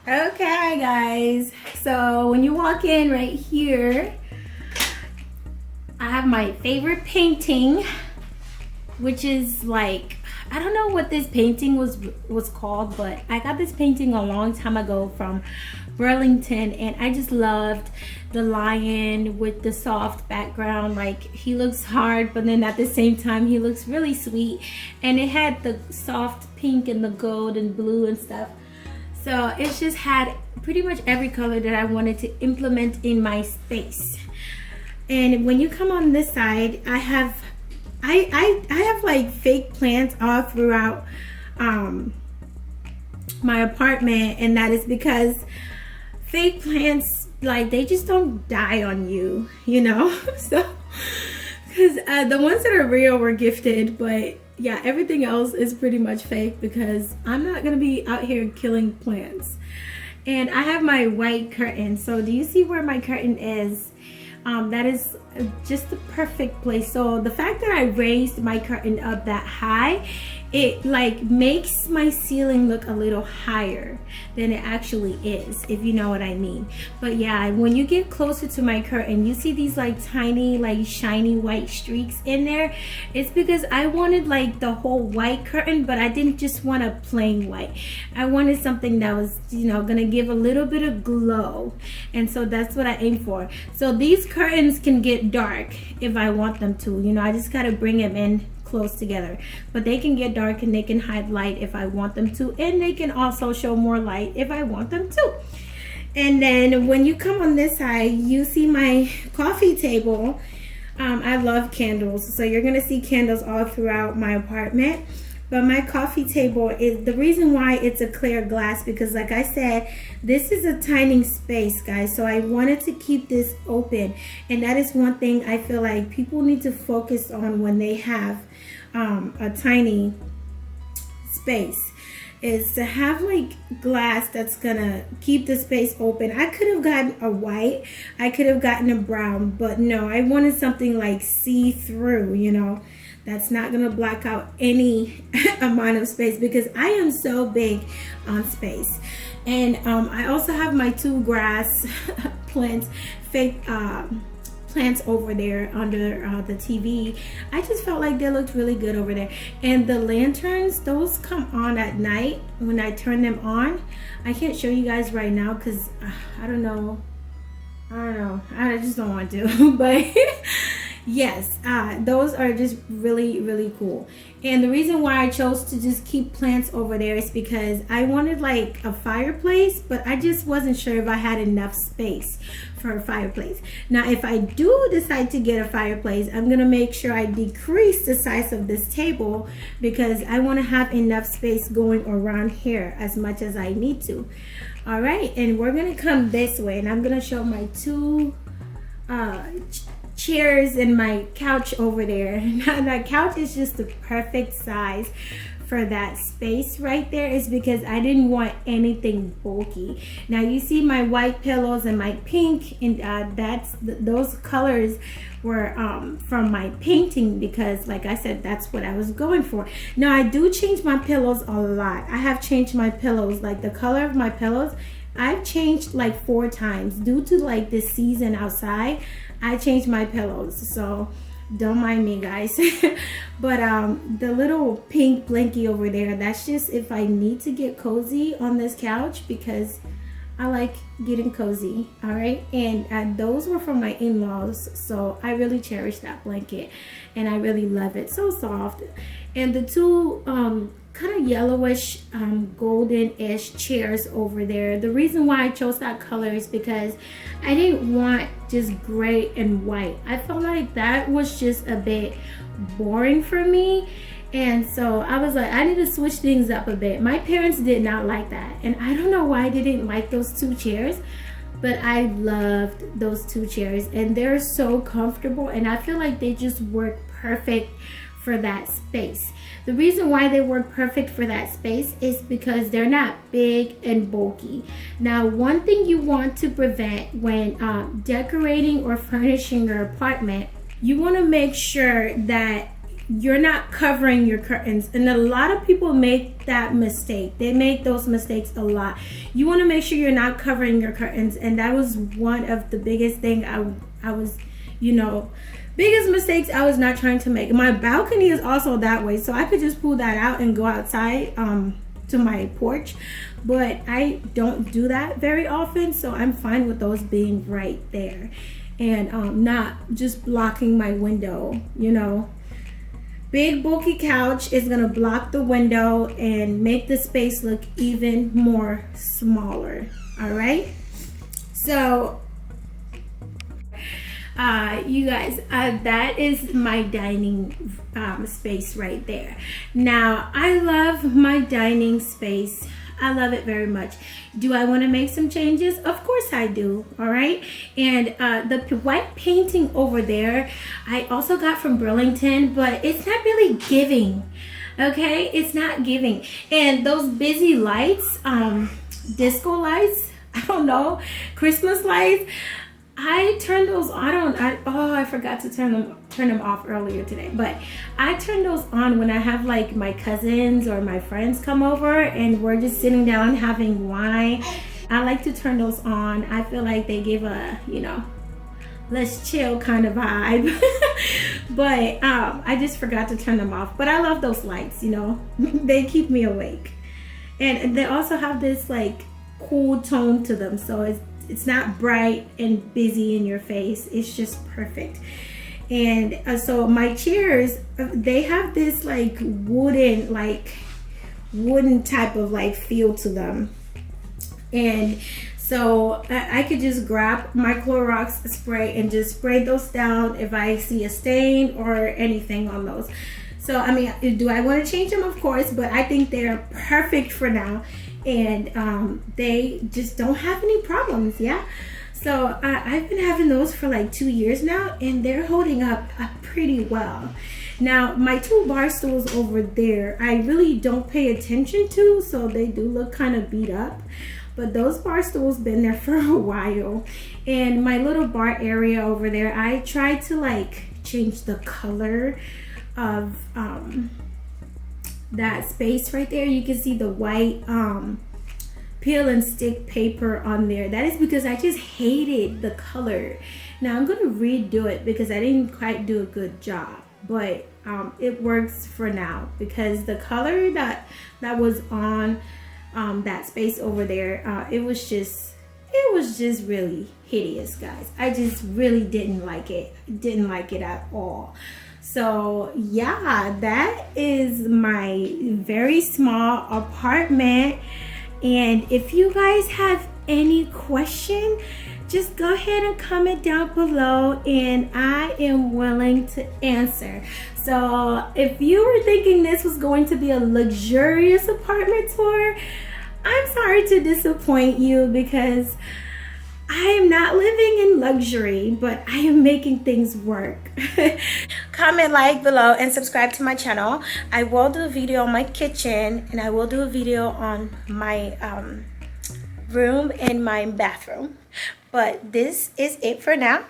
Okay, guys. So when you walk in right here, I have my favorite painting, which is like, I don't know what this painting was called, but I got this painting a long time ago from Burlington, and I just loved the lion with the soft background. Like, he looks hard, but then at the same time he looks really sweet, and it had the soft pink and the gold and blue and stuff. So it's just had pretty much every color that I wanted to implement in my space. And when you come on this side, I have like fake plants all throughout my apartment, and that is because fake plants, like, they just don't die on you, you know. So because the ones that are real were gifted, but yeah, everything else is pretty much fake because I'm not gonna be out here killing plants. And I have my white curtain. So do you see where my curtain is? That is just the perfect place. So the fact that I raised my curtain up that high, it like makes my ceiling look a little higher than it actually is, if you know what I mean. But yeah, when you get closer to my curtain, you see these like tiny, like shiny white streaks in there. It's because I wanted like the whole white curtain, but I didn't just want a plain white. I wanted something that was, you know, gonna give a little bit of glow, and so that's what I aim for. So these curtains can get dark if I want them to, you know. I just gotta bring them in close together, but they can get dark and they can hide light if I want them to, and they can also show more light if I want them to. And then when you come on this side, you see my coffee table. I love candles, so you're gonna see candles all throughout my apartment. But my coffee table is the reason why it's a clear glass, because like I said, this is a tiny space, guys. So I wanted to keep this open, and that is one thing I feel like people need to focus on when they have a tiny space, is to have like glass that's gonna keep the space open. I could have gotten a white, I could have gotten a brown, but no, I wanted something like see-through, you know, that's not gonna block out any amount of space, because I am so big on space. And I also have my two grass plants, fake plants over there under the TV. I just felt like they looked really good over there. And the lanterns, those come on at night when I turn them on. I can't show you guys right now because I don't know, I just don't want to. But yes, those are just really cool. And the reason why I chose to just keep plants over there is because I wanted like a fireplace, but I just wasn't sure if I had enough space for a fireplace. Now if I do decide to get a fireplace, I'm gonna make sure I decrease the size of this table, because I want to have enough space going around here as much as I need to. All right, and we're gonna come this way, and I'm gonna show my two chairs and my couch over there. Now that couch is just the perfect size for that space right there, is because I didn't want anything bulky. Now you see my white pillows and my pink, and those colors were from my painting, because like I said, that's what I was going for. Now I do change my pillows a lot. I have changed my pillows, like the color of my pillows I've changed like 4 times due to like this season outside. I changed my pillows, so don't mind me, guys. But the little pink blankie over there, that's just if I need to get cozy on this couch, because I like getting cozy. All right, and those were from my in-laws, so I really cherish that blanket and I really love it. So soft. And the two kind of yellowish golden-ish chairs over there, the reason why I chose that color is because I didn't want just gray and white. I felt like that was just a bit boring for me, and so I was like, I need to switch things up a bit. My parents did not like that, and I don't know why they didn't like those 2 chairs, but I loved those 2 chairs, and they're so comfortable, and I feel like they just work perfect for that space. The reason why they work perfect for that space is because they're not big and bulky. Now, one thing you want to prevent when decorating or furnishing your apartment, you want to make sure that you're not covering your curtains. And a lot of people make that mistake. They make those mistakes a lot. You want to make sure you're not covering your curtains, and that was one of the biggest thing I was, you know, biggest mistakes I was not trying to make. My balcony is also that way, so I could just pull that out and go outside to my porch, but I don't do that very often, so I'm fine with those being right there and not just blocking my window, you know. Big bulky couch is gonna block the window and make the space look even more smaller. All right, so you guys, that is my dining space right there. Now, I love my dining space. I love it very much. Do I want to make some changes? Of course I do. All right. And the white painting over there, I also got from Burlington, but it's not really giving. Okay, it's not giving. And those busy lights, disco lights, I don't know, Christmas lights, I turned those on. I forgot to turn them off earlier today, but I turn those on when I have like my cousins or my friends come over and we're just sitting down having wine. I like to turn those on. I feel like they give a, you know, let's chill kind of vibe. But I just forgot to turn them off. But I love those lights, you know. They keep me awake. And they also have this like cool tone to them, so it's not bright and busy in your face. It's just perfect. And so my chairs, they have this like wooden type of like feel to them. And so I could just grab my Clorox spray and just spray those down if I see a stain or anything on those. So I mean, do I want to change them? Of course, but I think they're perfect for now. And they just don't have any problems. Yeah, so I've been having those for like 2 years now, and they're holding up pretty well. Now my two bar stools over there, I really don't pay attention to, so they do look kind of beat up, but those bar stools been there for a while. And my little bar area over there, I tried to like change the color of that space right there. You can see the white peel and stick paper on there. That is because I just hated the color. Now I'm gonna redo it because I didn't quite do a good job, but it works for now because the color that was on that space over there, it was just really hideous, guys. I just really didn't like it at all. So yeah, that is my very small apartment. And if you guys have any question, just go ahead and comment down below and I am willing to answer. So if you were thinking this was going to be a luxurious apartment tour, I'm sorry to disappoint you because I am not living in luxury, but I am making things work. Comment, like below, and subscribe to my channel. I will do a video on my kitchen, and I will do a video on my room and my bathroom. But this is it for now.